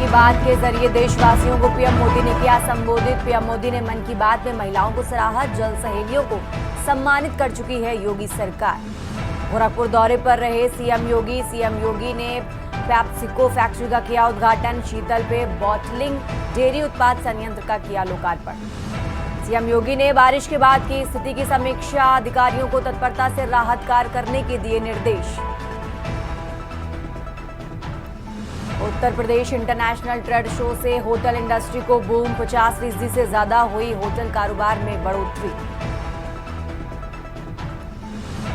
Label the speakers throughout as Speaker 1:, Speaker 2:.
Speaker 1: की बात के जरिए देशवासियों को पीएम मोदी ने किया संबोधित। पीएम मोदी ने मन की बात में महिलाओं को सराहा। जल सहेलियों को सम्मानित कर चुकी है योगी सरकार। गोरखपुर दौरे पर रहे सीएम योगी ने पैप्सिको फैक्ट्री का किया उद्घाटन। शीतल पे बॉटलिंग डेयरी उत्पाद संयंत्र का किया लोकार्पण। सीएम योगी ने बारिश के बाद की स्थिति की समीक्षा। अधिकारियों को तत्परता से राहत कार्य करने के दिए निर्देश। Uttar Pradesh international trade show से होटल इंडस्ट्री को बूम। 50% से ज्यादा हुई होटल कारोबार में बढ़ोतरी।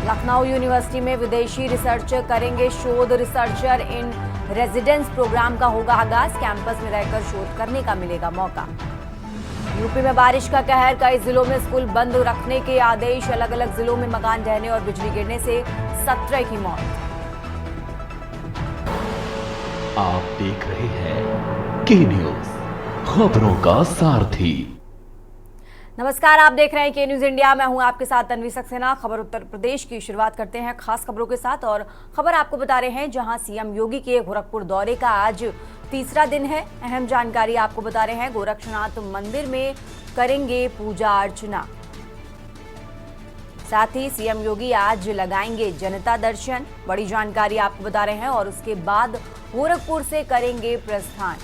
Speaker 1: लखनऊ यूनिवर्सिटी में विदेशी रिसर्चर करेंगे शोध। रिसर्चर इन रेजिडेंस प्रोग्राम का होगा आगाज। कैंपस में रहकर शोध करने का मिलेगा मौका। यूपी में बारिश का कहर। कई जिलों में स्कूल बंद रखने के आदेश। अलग अलग जिलों में मकान ढहने और बिजली गिरने से 17 की मौत।
Speaker 2: आप देख रहे हैं के न्यूज, खबरों का सारथी।
Speaker 1: नमस्कार, आप देख रहे हैं के न्यूज इंडिया। मैं हूं आपके साथ तन्वी सक्सेना। खबर उत्तर प्रदेश की शुरुआत करते हैं खास खबरों के साथ और खबर आपको बता रहे हैं जहां सीएम योगी के गोरखपुर दौरे का आज तीसरा दिन है। अहम जानकारी आपको बता रहे हैं। गोरक्षनाथ मंदिर में करेंगे पूजा अर्चना। साथ ही सीएम योगी आज लगाएंगे जनता दर्शन। बड़ी जानकारी आपको बता रहे हैं और उसके बाद गोरखपुर से करेंगे प्रस्थान।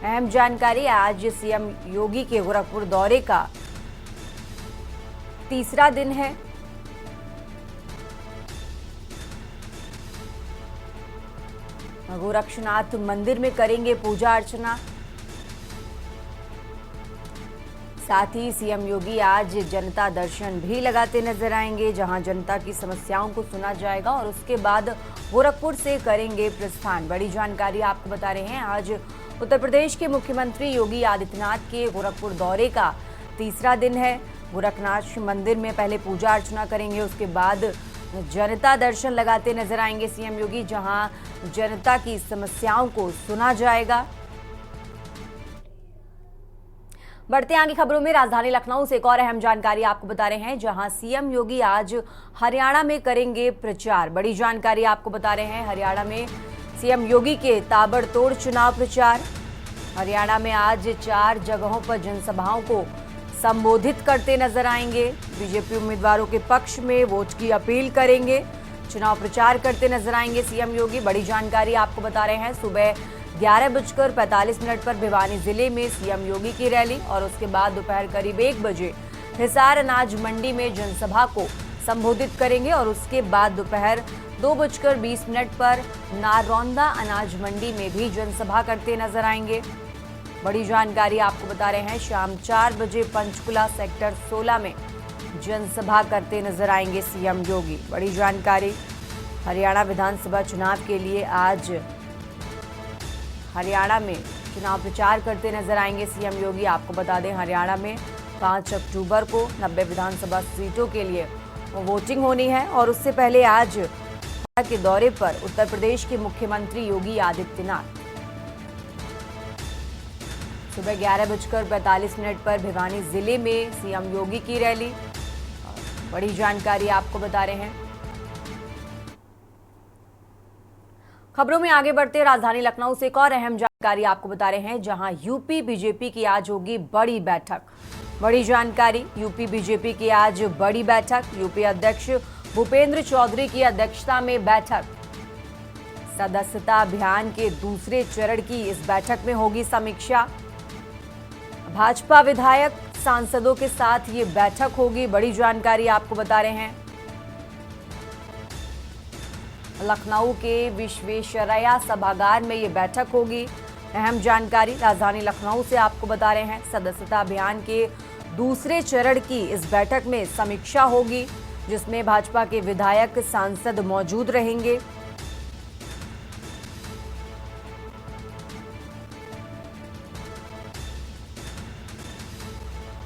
Speaker 1: अहम जानकारी, आज सीएम योगी के गोरखपुर दौरे का तीसरा दिन है। गोरक्षनाथ मंदिर में करेंगे पूजा अर्चना। साथ ही सीएम योगी आज जनता दर्शन भी लगाते नजर आएंगे जहां जनता की समस्याओं को सुना जाएगा और उसके बाद गोरखपुर से करेंगे प्रस्थान। बड़ी जानकारी आपको बता रहे हैं। आज उत्तर प्रदेश के मुख्यमंत्री योगी आदित्यनाथ के गोरखपुर दौरे का तीसरा दिन है। गोरखनाथ मंदिर में पहले पूजा अर्चना करेंगे, उसके बाद जनता दर्शन लगाते नजर आएंगे सीएम योगी जहां जनता की समस्याओं को सुना जाएगा। बढ़ते आगे खबरों में राजधानी लखनऊ से एक और अहम जानकारी आपको बता रहे हैं जहां सीएम योगी आज हरियाणा में करेंगे प्रचार। बड़ी जानकारी आपको बता रहे हैं। हरियाणा में सीएम योगी के ताबड़तोड़ चुनाव प्रचार। हरियाणा में आज 4 जगहों पर जनसभाओं को संबोधित करते नजर आएंगे। बीजेपी उम्मीदवारों के पक्ष में वोट की अपील करेंगे। चुनाव प्रचार करते नजर आएंगे सीएम योगी। बड़ी जानकारी आपको बता रहे हैं। सुबह 11:45 पर भिवानी जिले में सीएम योगी की रैली और उसके बाद दोपहर करीब 1 बजे हिसार अनाज मंडी में जनसभा को संबोधित करेंगे और उसके बाद दोपहर 2:20 पर नारौंदा अनाज मंडी में भी जनसभा करते नजर आएंगे। बड़ी जानकारी आपको बता रहे हैं। शाम 4 बजे पंचकुला सेक्टर 16 में जनसभा करते नजर आएंगे सीएम योगी। बड़ी जानकारी, हरियाणा विधानसभा चुनाव के लिए आज हरियाणा में चुनाव प्रचार करते नजर आएंगे सीएम योगी। आपको बता दें, हरियाणा में 5 अक्टूबर को 90 विधानसभा सीटों के लिए वोटिंग होनी है और उससे पहले आज के दौरे पर उत्तर प्रदेश के मुख्यमंत्री योगी आदित्यनाथ सुबह 11:45 पर भिवानी जिले में सीएम योगी की रैली। बड़ी जानकारी आपको बता रहे हैं। खबरों में आगे बढ़ते राजधानी लखनऊ से एक और अहम जानकारी आपको बता रहे हैं जहां यूपी बीजेपी की आज होगी बड़ी बैठक। बड़ी जानकारी, यूपी बीजेपी की आज बड़ी बैठक। यूपी अध्यक्ष भूपेंद्र चौधरी की अध्यक्षता में बैठक। सदस्यता अभियान के दूसरे चरण की इस बैठक में होगी समीक्षा। भाजपा विधायक सांसदों के साथ ये बैठक होगी। बड़ी जानकारी आपको बता रहे हैं। लखनऊ के विश्वेश्वरैया सभागार में ये बैठक होगी। अहम जानकारी राजधानी लखनऊ से आपको बता रहे हैं। सदस्यता अभियान के दूसरे चरण की इस बैठक में समीक्षा होगी जिसमें भाजपा के विधायक सांसद मौजूद रहेंगे।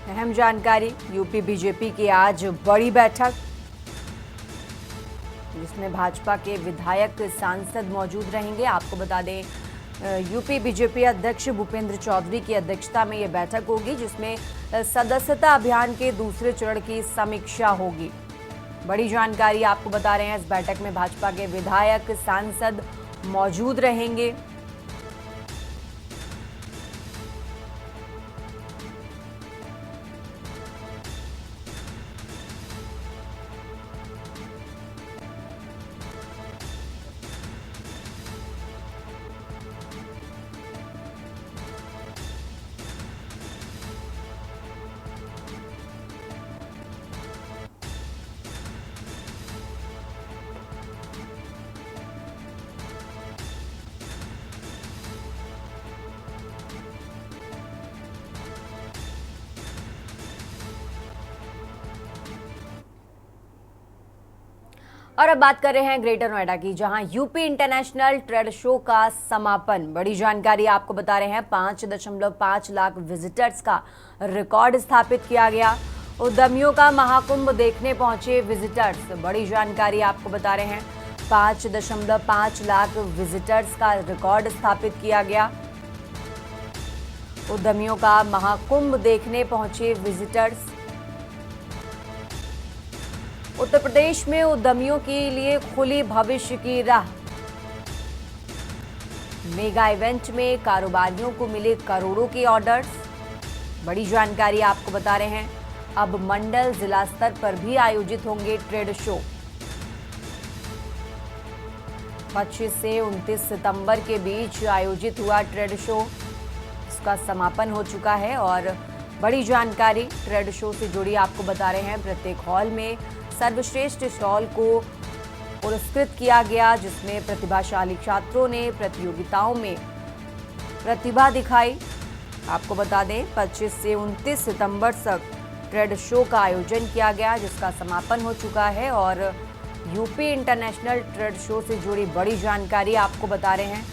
Speaker 1: अहम जानकारी, यूपी बीजेपी की आज बड़ी बैठक जिसमें भाजपा के विधायक सांसद मौजूद रहेंगे। आपको बता दें, यूपी बीजेपी अध्यक्ष भूपेंद्र चौधरी की अध्यक्षता में यह बैठक होगी जिसमें सदस्यता अभियान के दूसरे चरण की समीक्षा होगी। बड़ी जानकारी आपको बता रहे हैं। इस बैठक में भाजपा के विधायक सांसद मौजूद रहेंगे। और अब बात कर रहे हैं ग्रेटर नोएडा की, जहां यूपी इंटरनेशनल ट्रेड शो का समापन। बड़ी जानकारी आपको बता रहे हैं, 5.5 लाख विजिटर्स का रिकॉर्ड स्थापित किया गया। उद्यमियों का महाकुंभ देखने पहुंचे विजिटर्स। बड़ी जानकारी आपको बता रहे हैं, 5.5 लाख विजिटर्स का रिकॉर्ड स्थापित किया गया। उद्यमियों का महाकुंभ देखने पहुंचे विजिटर्स। उत्तर प्रदेश में उद्यमियों के लिए खुली भविष्य की राह। मेगा इवेंट में कारोबारियों को मिले करोड़ों के ऑर्डर्स। बड़ी जानकारी आपको बता रहे हैं, अब मंडल जिला स्तर पर भी आयोजित होंगे ट्रेड शो। 25 से 29 सितंबर के बीच आयोजित हुआ ट्रेड शो, इसका समापन हो चुका है। और बड़ी जानकारी ट्रेड शो से जुड़ी आपको बता रहे हैं, प्रत्येक हॉल में सर्वश्रेष्ठ स्टॉल को पुरस्कृत किया गया, जिसमें प्रतिभाशाली छात्रों ने प्रतियोगिताओं में प्रतिभा दिखाई। आपको बता दें, 25 से 29 सितंबर तक ट्रेड शो का आयोजन किया गया, जिसका समापन हो चुका है। और यूपी इंटरनेशनल ट्रेड शो से जुड़ी बड़ी जानकारी आपको बता रहे हैं।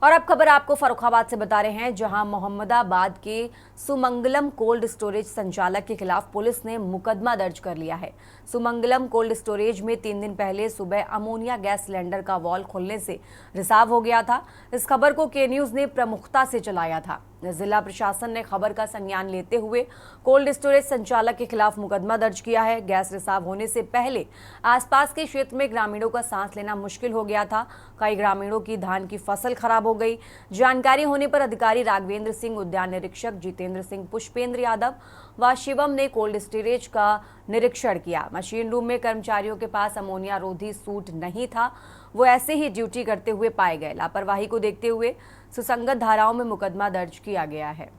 Speaker 1: और अब खबर आपको फर्रुखाबाद से बता रहे हैं, जहां मोहम्मदाबाद के सुमंगलम कोल्ड स्टोरेज संचालक के खिलाफ पुलिस ने मुकदमा दर्ज कर लिया है। सुमंगलम कोल्ड स्टोरेज में 3 दिन पहले सुबह अमोनिया गैस सिलेंडर का वॉल्व खुलने से रिसाव हो गया था। इस खबर को के न्यूज ने प्रमुखता से चलाया था। जिला प्रशासन ने खबर का संज्ञान लेते हुए कोल्ड स्टोरेज संचालक के खिलाफ मुकदमा दर्ज किया है। गैस रिसाव होने से पहले आसपास के क्षेत्र में ग्रामीणों का सांस लेना मुश्किल हो गया था। कई ग्रामीणों की धान की फसल खराब हो गई। जानकारी होने पर अधिकारी राघवेंद्र सिंह, उद्यान निरीक्षक जितेंद्र सिंह, पुष्पेंद्र यादव व शिवम ने कोल्ड स्टोरेज का निरीक्षण किया। मशीन रूम में कर्मचारियों के पास अमोनिया रोधी सूट नहीं था, वो ऐसे ही ड्यूटी करते हुए पाए गए। लापरवाही को देखते हुए सुसंगत धाराओं में मुकदमा दर्ज किया गया है।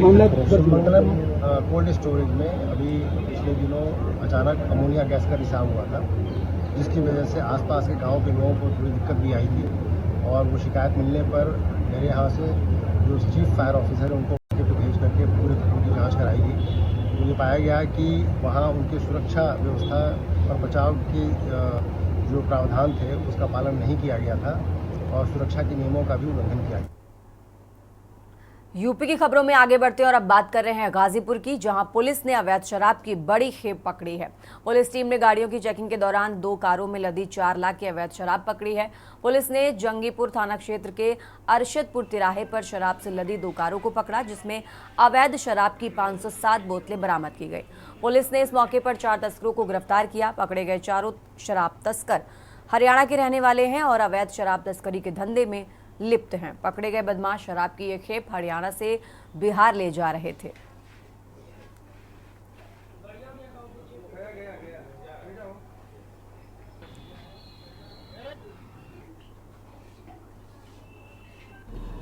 Speaker 3: मंगलम कोल्ड स्टोरेज में अभी पिछले दिनों अचानक अमोनिया गैस का रिसाव हुआ था, जिसकी वजह से आसपास के गांव के लोगों को थोड़ी दिक्कत भी आई थी। और वो शिकायत मिलने पर मेरे यहाँ से जो चीफ फायर ऑफिसर है उनको मौके पर भेज करके पूरे उनकी जाँच कराई गई। तो ये पाया गया कि वहाँ उनके सुरक्षा व्यवस्था और बचाव के जो प्रावधान थे उसका पालन नहीं किया गया था और सुरक्षा के नियमों का भी उल्लंघन किया गया।
Speaker 1: यूपी की खबरों में आगे बढ़ते हैं और अब बात कर रहे हैं गाजीपुर की, जहां पुलिस ने अवैध शराब की बड़ी खेप पकड़ी है। पुलिस टीम ने गाड़ियों की चेकिंग के दौरान 2 कारों में लदी 4 लाख की अवैध शराब पकड़ी है। पुलिस ने जंगीपुर थाना क्षेत्र के अरशदपुर तिराहे पर शराब से लदी 2 कारों को पकड़ा, जिसमें अवैध शराब की 507 बोतलें बरामद की गई। पुलिस ने इस मौके पर 4 तस्करों को गिरफ्तार किया। पकड़े गए चारों शराब तस्कर हरियाणा के रहने वाले हैं और अवैध शराब तस्करी के धंधे में लिप्त हैं। पकड़े गए बदमाश शराब की ये खेप हरियाणा से बिहार ले जा रहे थे।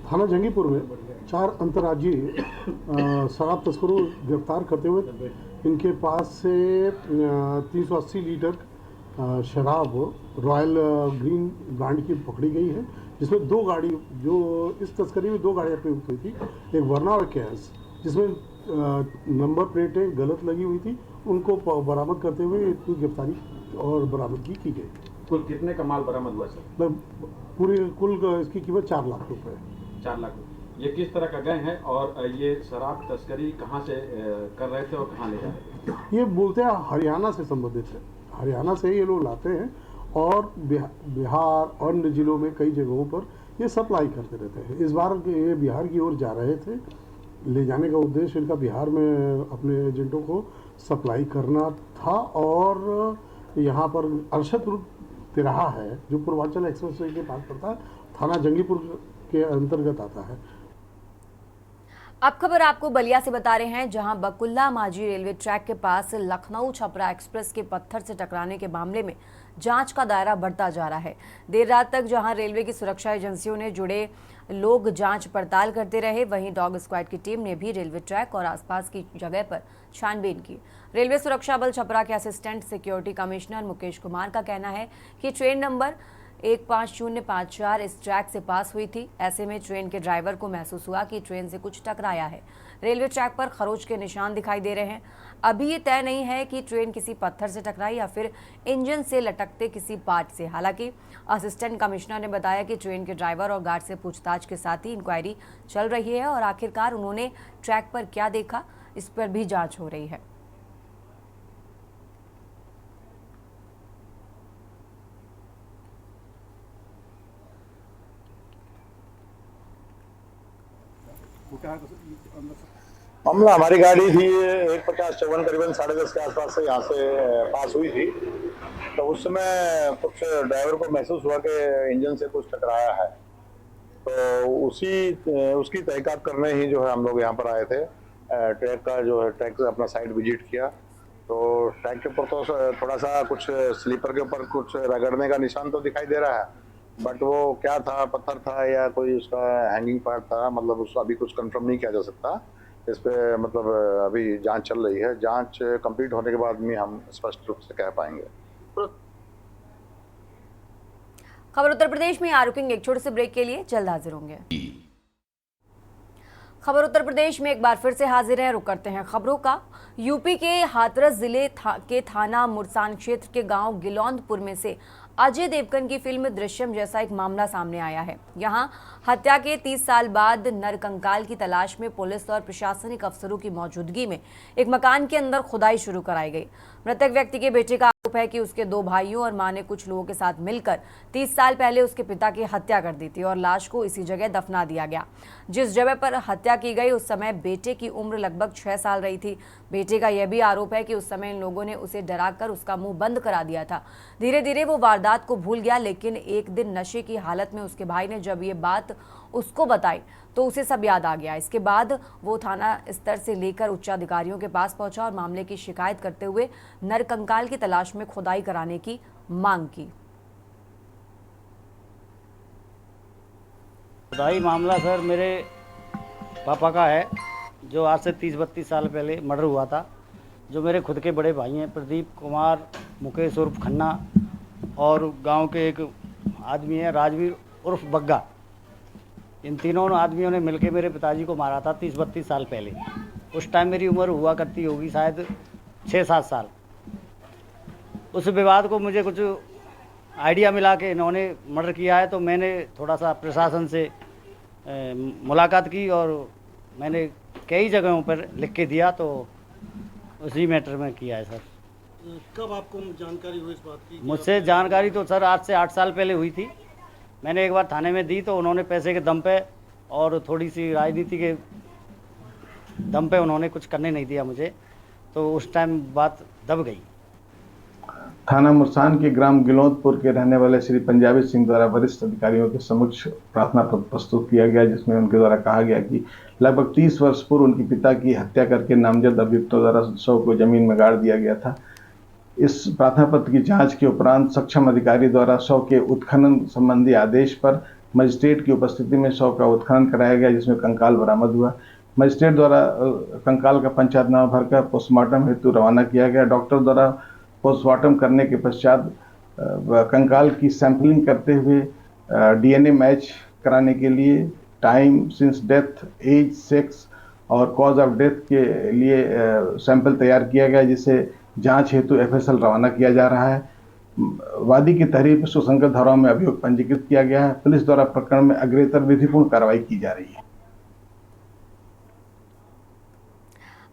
Speaker 4: थाना जंगीपुर में 4 अंतर्राज्यीय शराब तस्करों गिरफ्तार करते हुए इनके पास से 380 लीटर शराब रॉयल ग्रीन ब्रांड की पकड़ी गई है, जिसमें 2 गाड़ी, जो इस तस्करी में 2 गाड़ियाँ प्रयुक्त हुई थी, एक वर्ना और कैस, जिसमें नंबर प्लेटें गलत लगी हुई थी। उनको बरामद करते हुए इतनी गिरफ्तारी और बरामदगी की गई।
Speaker 5: कुल कितने का माल बरामद हुआ सर?
Speaker 4: पूरी कुल इसकी कीमत 4 लाख रुपए।
Speaker 5: 4 लाख। ये किस तरह का गैंग है और ये शराब तस्करी कहाँ से कर रहे थे और कहाँ ले जा रहे थे?
Speaker 4: ये बोलते हैं हरियाणा से संबंधित है, हरियाणा से ये लोग लाते हैं और बिहार और अन्य जिलों में कई जगहों पर ये सप्लाई करते रहते हैं। इस बार ये बिहार की ओर जा रहे थे। ले जाने का उद्देश्य इनका बिहार में अपने एजेंटों को सप्लाई करना था और यहाँ पर अरशदपुर तिराहा है जो पूर्वांचल एक्सप्रेसवे के पास पड़ता है, थाना जंगीपुर के अंतर्गत आता है।
Speaker 1: अब खबर आपको बलिया से बता रहे हैं, जहां बकुल्ला माझी रेलवे ट्रैक के पास लखनऊ छपरा एक्सप्रेस के पत्थर से टकराने के मामले में जांच का दायरा बढ़ता जा रहा है। देर रात तक जहां रेलवे की सुरक्षा एजेंसियों ने जुड़े लोग जांच पड़ताल करते रहे, वहीं डॉग स्क्वाड की टीम ने भी रेलवे ट्रैक और आसपास की जगह पर छानबीन की। रेलवे सुरक्षा बल छपरा के assistant security commissioner Mukesh Kumar का कहना है कि ट्रेन नंबर 15054 इस ट्रैक से पास हुई थी। ऐसे में ट्रेन के ड्राइवर को महसूस हुआ कि ट्रेन से कुछ टकराया है। रेलवे ट्रैक पर खरोच के निशान दिखाई दे रहे हैं। अभी ये तय नहीं है कि ट्रेन किसी पत्थर से टकराई या फिर इंजन से लटकते किसी पार्ट से। हालांकि असिस्टेंट कमिश्नर ने बताया कि ट्रेन के ड्राइवर और गार्ड से पूछताछ के साथ ही इंक्वायरी चल रही है और आखिरकार उन्होंने ट्रैक पर क्या देखा, इस पर भी जांच हो रही है।
Speaker 6: मामला हमारी गाड़ी थी 150-54 करीबन 10:30 के आसपास से यहाँ से पास हुई थी। तो उस समय कुछ ड्राइवर को महसूस हुआ कि इंजन से कुछ टकराया है। तो उसकी तहकीकात करने ही जो है हम लोग यहाँ पर आए थे। ट्रैक का जो है ट्रैक से अपना साइड विजिट किया, तो ट्रैक के ऊपर तो थोड़ा सा कुछ स्लीपर के ऊपर कुछ रगड़ने का निशान तो दिखाई दे रहा है, बट वो क्या था, पत्थर था या कोई उसका हैंगिंग पार्ट था, मतलब उसको अभी कुछ कंफर्म नहीं किया जा सकता। इस पे मतलब अभी जांच चल रही है। जांच कंप्लीट होने के बाद में हम स्पष्ट रूप से कह पाएंगे।
Speaker 1: खबर उत्तर प्रदेश में आ रुकेंगे एक छोटे से ब्रेक के लिए, जल्द हाजिर होंगे। खबर उत्तर प्रदेश में एक बार फिर से हाजिर है, रुक करते हैं खबरों का। यूपी के हाथरस जिले के थाना मुरसान क्षेत्र के गांव गिलौंदपुर में से अजय देवगन की फिल्म दृश्यम जैसा एक मामला सामने आया है। यहां हत्या के 30 साल बाद नरकंकाल की तलाश में पुलिस और प्रशासनिक अफसरों की मौजूदगी में एक मकान के अंदर खुदाई शुरू कराई गई। मृतक व्यक्ति के बेटे का आरोप है कि उसके 2 भाइयों और मां ने कुछ लोगों के साथ मिलकर 30 साल पहले उसके पिता की हत्या कर दी थी और लाश को इसी जगह दफना दिया गया। जिस जगह पर हत्या की गई उस समय बेटे की उम्र लगभग 6 साल रही थी। बेटे का यह भी आरोप है कि उस समय इन लोगों ने उसे डराकर उसका मुंह बंद करा दिया था। धीरे धीरे वो वारदात को भूल गया, लेकिन एक दिन नशे की हालत में उसके भाई ने जब ये बात उसको बताई तो उसे सब याद आ गया। इसके बाद वो थाना स्तर से लेकर उच्च अधिकारियों के पास पहुंचा और मामले की शिकायत करते हुए नरकंकाल की तलाश में खुदाई कराने की मांग की।
Speaker 7: खुदाई मामला सर मेरे पापा का है, जो आज से 30-32 साल पहले मर्डर हुआ था। जो मेरे खुद के बड़े भाई हैं, प्रदीप कुमार, मुकेश उर्फ खन्ना, और गांव के एक आदमी है राजवीर उर्फ बग्गा। इन तीनों आदमियों ने मिलकर मेरे पिताजी को मारा था 30-32 साल पहले। उस टाइम मेरी उम्र हुआ करती होगी शायद 6-7 साल। उस विवाद को मुझे कुछ आइडिया मिला कि इन्होंने मर्डर किया है, तो मैंने थोड़ा सा प्रशासन से मुलाकात की और मैंने कई जगहों पर लिख के दिया, तो उसी मैटर में किया है सर।
Speaker 4: कब आपको जानकारी हुई इस बात की?
Speaker 7: मुझसे जानकारी तो सर आज से 8 साल पहले हुई थी। मैंने एक बार थाने में दी तो उन्होंने पैसे के दम पे और थोड़ी सी राजनीति के दम पे उन्होंने कुछ करने नहीं दिया मुझे, तो उस टाइम बात दब गई।
Speaker 8: थाना मुरसान के ग्राम गिलौंदपुर के रहने वाले श्री पंजाबी सिंह द्वारा वरिष्ठ अधिकारियों के समक्ष प्रार्थना पत्र प्रस्तुत किया गया, जिसमें उनके द्वारा कहा गया कि लगभग 30 वर्ष पूर्व उनके पिता की हत्या करके नामजद अभियुक्तों द्वारा शव को जमीन में गाड़ दिया गया था। इस प्रार्थना पत्र की जांच के उपरांत सक्षम अधिकारी द्वारा शव के उत्खनन संबंधी आदेश पर मजिस्ट्रेट की उपस्थिति में शव का उत्खनन कराया गया, जिसमें कंकाल बरामद हुआ। मजिस्ट्रेट द्वारा कंकाल का पंचायतनामा भरकर पोस्टमार्टम हेतु रवाना किया गया। डॉक्टर द्वारा पोस्टमार्टम करने के पश्चात कंकाल की सैंपलिंग करते हुए डीएनए मैच कराने के लिए time since death, age, sex और कॉज ऑफ डेथ के लिए सैंपल तैयार किया गया, जिसे जांच हेतु एफएसएल रवाना किया जा रहा है। वादी की तहरीर पर सुसंगत धाराओं में अभियोग पंजीकृत किया गया है। पुलिस द्वारा प्रकरण में अग्रेतर विधिपूर्ण कार्रवाई की जा रही है।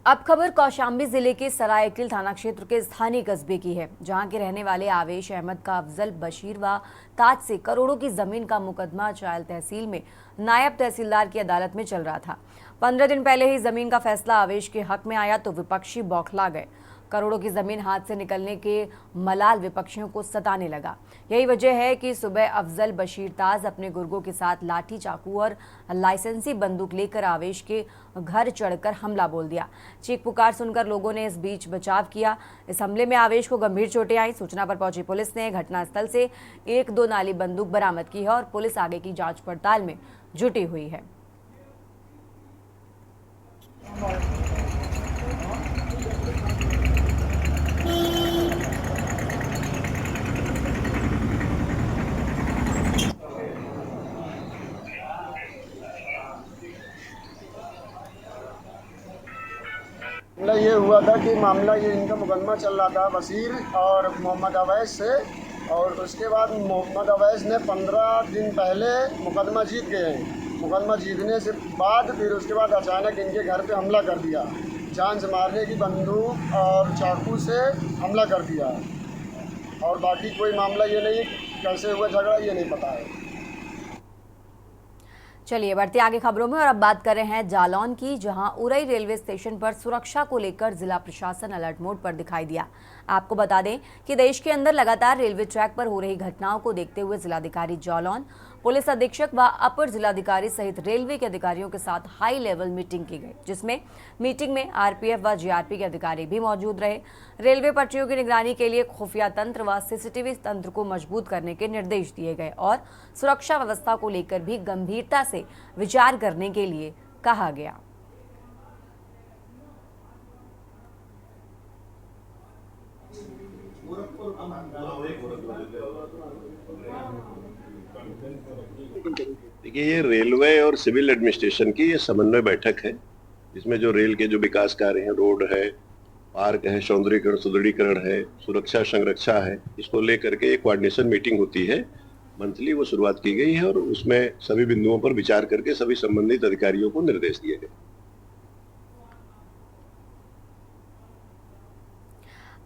Speaker 1: अब खबर कौशाम्बी जिले के सरायकिल थाना क्षेत्र के स्थानीय कस्बे की है, जहां के रहने वाले आवेश अहमद का अफजल बशीर व ताज से करोड़ों की जमीन का मुकदमा चायल तहसील में नायब तहसीलदार की अदालत में चल रहा था। 15 दिन पहले ही जमीन का फैसला आवेश के हक में आया तो विपक्षी बौखला गए। करोड़ों की जमीन हाथ से निकलने के मलाल विपक्षियों को सताने लगा। यही वजह है कि सुबह अफजल बशीर ताज अपने गुर्गों के साथ लाठी, चाकू और लाइसेंसी बंदूक लेकर आवेश के घर चढ़कर हमला बोल दिया। चीख पुकार सुनकर लोगों ने इस बीच बचाव किया। इस हमले में आवेश को गंभीर चोटें आई। सूचना पर पहुंची पुलिस ने घटनास्थल से 1-2 नाली बंदूक बरामद की है और पुलिस आगे की जांच पड़ताल में जुटी हुई है।
Speaker 3: मामला ये हुआ था कि ये इनका मुकदमा चल रहा था बशीर और मोहम्मद अवैस से, और उसके बाद मोहम्मद अवैस ने 15 दिन पहले मुकदमा जीत गए हैं। मुकदमा जीतने से बाद फिर उसके बाद अचानक इनके घर पे हमला कर दिया, जान से मारने की बंदूक और चाकू से हमला कर दिया। और बाकी कोई मामला ये नहीं, कैसे हुआ झगड़ा ये नहीं पता है।
Speaker 1: चलिए बढ़ते आगे खबरों में और अब बात कर रहे हैं जालौन की, जहां उरई रेलवे स्टेशन पर सुरक्षा को लेकर जिला प्रशासन अलर्ट मोड पर दिखाई दिया। आपको बता दें कि देश के अंदर लगातार रेलवे ट्रैक पर हो रही घटनाओं को देखते हुए जिलाधिकारी जालौन, पुलिस अधीक्षक व अपर जिलाधिकारी सहित रेलवे के अधिकारियों के साथ हाई लेवल मीटिंग की गई, जिसमें मीटिंग में आरपीएफ व जीआरपी के अधिकारी भी मौजूद रहे। रेलवे पटरियों की निगरानी के लिए खुफिया तंत्र व सीसीटीवी तंत्र को मजबूत करने के निर्देश दिए गए और सुरक्षा व्यवस्था को लेकर भी गंभीरता से विचार करने के लिए कहा गया।
Speaker 9: देखिए, ये रेलवे और सिविल एडमिनिस्ट्रेशन की ये समन्वय बैठक है, इसमें जो रेल के जो विकास कार्य हैं, रोड है, पार्क है, सौंदर्यीकरण सुदृढ़ीकरण है, सुरक्षा संरक्षा है, इसको लेकर के एक कोऑर्डिनेशन मीटिंग होती है मंथली, वो शुरुआत की गई है और उसमें सभी बिंदुओं पर विचार करके सभी संबंधित अधिकारियों को निर्देश दिए गए।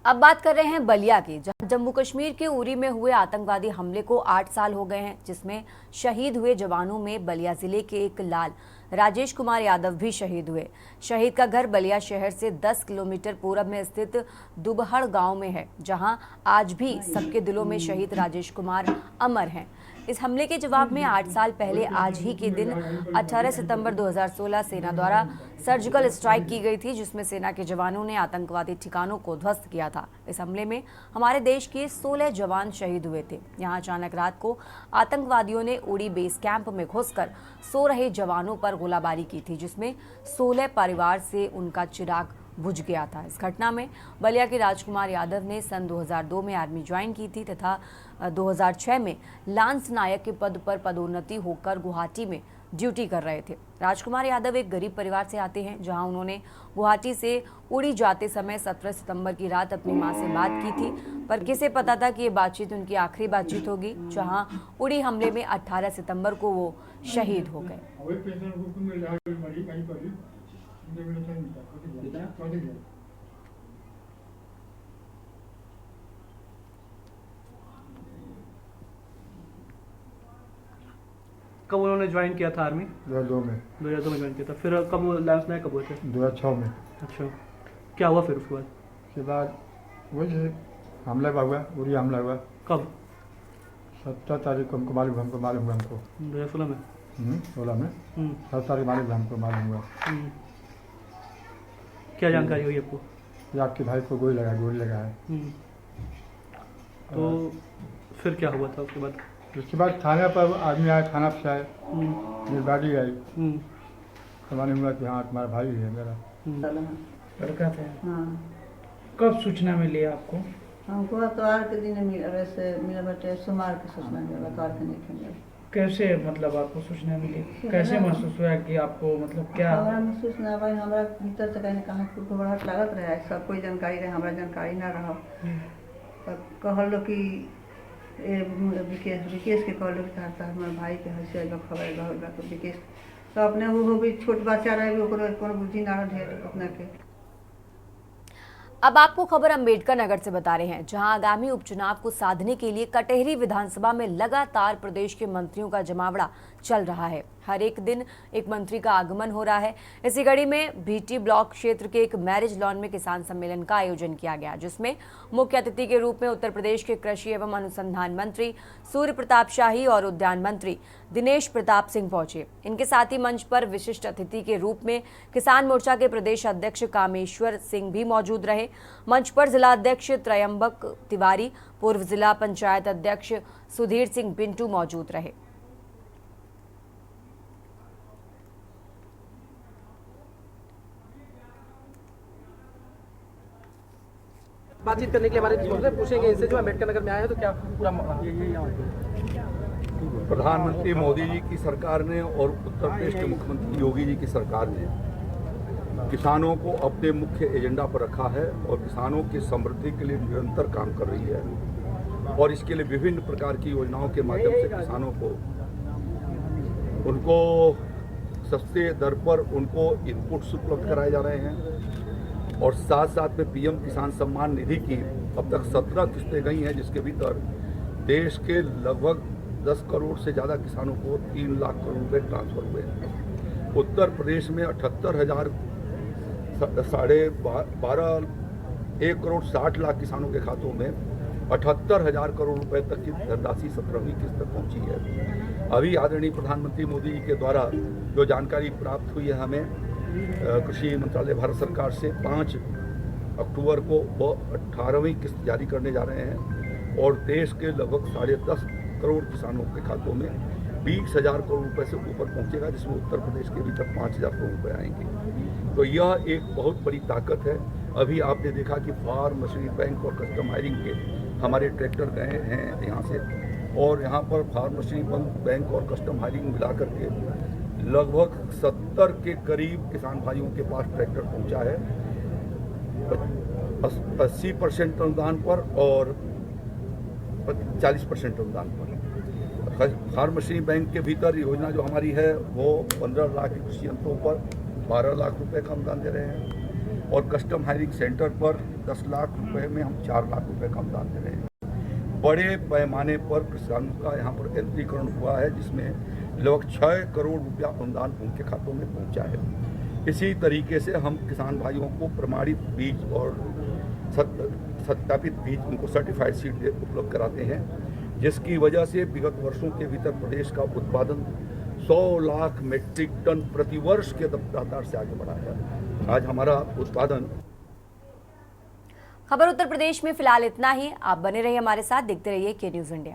Speaker 1: अब बात कर रहे हैं बलिया की, जहां जम्मू कश्मीर के उरी में हुए आतंकवादी हमले को 8 साल हो गए हैं, जिसमें शहीद हुए जवानों में बलिया जिले के एक लाल राजेश कुमार यादव भी शहीद हुए। शहीद का घर बलिया शहर से 10 किलोमीटर पूरब में स्थित दुबहड़ गांव में है, जहां आज भी सबके दिलों में शहीद राजेश कुमार अमर हैं। इस हमले के जवाब में 8 साल पहले आज ही के दिन 18 सितंबर 2016 सेना द्वारा सर्जिकल स्ट्राइक की गई थी, जिसमें सेना के जवानों ने आतंकवादी ठिकानों को ध्वस्त किया था। इस हमले में हमारे देश के 16 जवान शहीद हुए थे। यहां अचानक रात को आतंकवादियों ने उड़ी बेस कैंप में घुसकर सो रहे जवानों पर गोलाबारी की थी, जिसमें 16 परिवार से उनका चिराग बुझ गया था। इस घटना में बलिया के राजकुमार यादव ने सन 2002 में आर्मी ज्वाइन की थी तथा 2006 में लांस नायक के पद पर पदोन्नति होकर गुवाहाटी में ड्यूटी कर रहे थे। राजकुमार यादव एक गरीब परिवार से आते हैं, जहां उन्होंने गुवाहाटी से उड़ी जाते समय 17 सितंबर की रात अपनी मां से बात की थी, पर किसे पता था कि ये बातचीत उनकी आखिरी बातचीत होगी, जहां उड़ी हमले में 18 सितंबर को वो शहीद हो गए।
Speaker 10: कब उन्होंने ज्वाइन किया था आर्मी?
Speaker 4: 2002 में।
Speaker 10: 2002 में ज्वाइन किया था। फिर कब लांस नायक कब हुए थे?
Speaker 4: 2006 में।
Speaker 10: अच्छा, क्या हुआ फिर उसके बाद?
Speaker 4: उसके बाद वही हमला हुआ, उरी हमला हुआ।
Speaker 10: कब?
Speaker 4: 17 तारीख को हमको मालूम हुआ हमको।
Speaker 10: 2016 में?
Speaker 4: 16 में। 7 तारीख हमको मालूम हुआ।
Speaker 10: क्या जानकारी हुई आपको?
Speaker 4: कि आपके भाई को गोली लगा है।
Speaker 10: तो फिर क्या हुआ था उसके बाद?
Speaker 4: उसके बाद थाने पर आदमी आया, थाना पे आए, मेरी गाड़ी आई, तो मालूम हुआ कि हाँ तुम्हारा भाई है मेरा।
Speaker 11: लड़का था। हाँ। कब सूचना मिली आपको?
Speaker 12: हमको इतवार के दिन मिला बटे, सोमवार की सूचना मिला, इतवार के नहीं मिला।
Speaker 11: कैसे मतलब आपको सूचना मिली? कैसे महसूस हुआ कि आपको मतलब क्या?
Speaker 12: हमारा महसूस ना भाई, हमारा भीतर से कहीं कहाँ घबराहट लागत रहे, सब कोई जानकारी रहे, हमारा जानकारी ना रहा। तब कहलो कि विकेश के कहलो कि हमारे भाई के हंसे खबर रहा तो विकेश तो अपने वो भी छोट बच्चा रहे, कोनो बुद्धि ना रहे अपना के।
Speaker 1: अब आपको खबर अम्बेडकर नगर से बता रहे हैं, जहां आगामी उपचुनाव को साधने के लिए कटेहरी विधानसभा में लगातार प्रदेश के मंत्रियों का जमावड़ा चल रहा है। हर एक दिन एक मंत्री का आगमन हो रहा है। इसी कड़ी में भीटी ब्लॉक क्षेत्र के एक मैरिज लॉन में किसान सम्मेलन का आयोजन किया गया, जिसमें मुख्य अतिथि के रूप में उत्तर प्रदेश के कृषि एवं अनुसंधान मंत्री सूर्य प्रताप शाही और उद्यान मंत्री दिनेश प्रताप सिंह पहुंचे। इनके साथ ही मंच पर विशिष्ट अतिथि के रूप में किसान मोर्चा के प्रदेश अध्यक्ष कामेश्वर सिंह भी मौजूद रहे। मंच पर जिला अध्यक्ष त्रयंबक तिवारी, पूर्व जिला पंचायत अध्यक्ष सुधीर सिंह पिंटू मौजूद रहे।
Speaker 10: बातचीत करने के लिए हमारे दूसरे पूछेंगे इनसे, जो अम्बेडकर नगर में आए हैं तो क्या पूरा
Speaker 13: प्रधानमंत्री मोदी जी की सरकार ने और उत्तर प्रदेश के मुख्यमंत्री योगी जी की सरकार ने किसानों को अपने मुख्य एजेंडा पर रखा है और किसानों की समृद्धि के लिए निरंतर काम कर रही है और इसके लिए विभिन्न प्रकार की योजनाओं के माध्यम से किसानों को उनको सस्ते दर पर उनको इनपुट्स उपलब्ध कराए जा रहे हैं और साथ साथ में पीएम किसान सम्मान निधि की अब तक 17 किस्तें गई हैं, जिसके भीतर देश के लगभग 10 करोड़ से ज़्यादा किसानों को 3 लाख करोड़ रुपए ट्रांसफर हुए हैं। उत्तर प्रदेश में 78,000 1 करोड़ 60 लाख किसानों के खातों में 78,000 करोड़ रुपए तक की धनराशि 17वीं किस्त तक पहुंची है। अभी आदरणीय प्रधानमंत्री मोदी जी के द्वारा जो जानकारी प्राप्त हुई है हमें कृषि मंत्रालय भारत सरकार से 5 अक्टूबर को वो 18वीं किस्त जारी करने जा रहे हैं और देश के लगभग 10.5 करोड़ किसानों के खातों में 20,000 करोड़ रुपए से ऊपर पहुंचेगा, जिसमें उत्तर प्रदेश के भीतर 5,000 करोड़ रुपए आएंगे। तो यह एक बहुत बड़ी ताकत है। अभी आपने देखा कि फार्म मशीनरी बैंक और कस्टम हायरिंग के हमारे ट्रैक्टर गए हैं यहाँ से और यहाँ पर फार्म मशीनरी बैंक और कस्टम हायरिंग मिला करके लगभग 70 के करीब किसान भाइयों के पास ट्रैक्टर पहुँचा है 80% अनुदान पर और 40% अनुदान पर। फार्म मशीनरी बैंक के भीतर योजना जो हमारी है वो 15 लाख कृषि यंत्रों पर 12 लाख रुपए का अनुदान दे रहे हैं और कस्टम हायरिंग सेंटर पर 10 लाख रुपए में हम 4 लाख रुपए का अनुदान दे रहे हैं। बड़े पैमाने पर किसानों का यहाँ पर यंत्रीकरण हुआ है, जिसमें लगभग 6 करोड़ रुपया अनुदान उनके खातों में पहुँचा है। इसी तरीके से हम किसान भाइयों को प्रमाणित बीज और सत्यापित बीज उनको सर्टिफाइड सीड उपलब्ध कराते हैं, जिसकी वजह से विगत वर्षों के भीतर प्रदेश का उत्पादन 100 लाख मीट्रिक टन प्रति वर्ष के रफ्तार से आगे बढ़ा है। आज हमारा उत्पादन।
Speaker 1: खबर उत्तर प्रदेश में फिलहाल इतना ही। आप बने रहिए हमारे साथ, देखते रहिए के न्यूज़ इंडिया।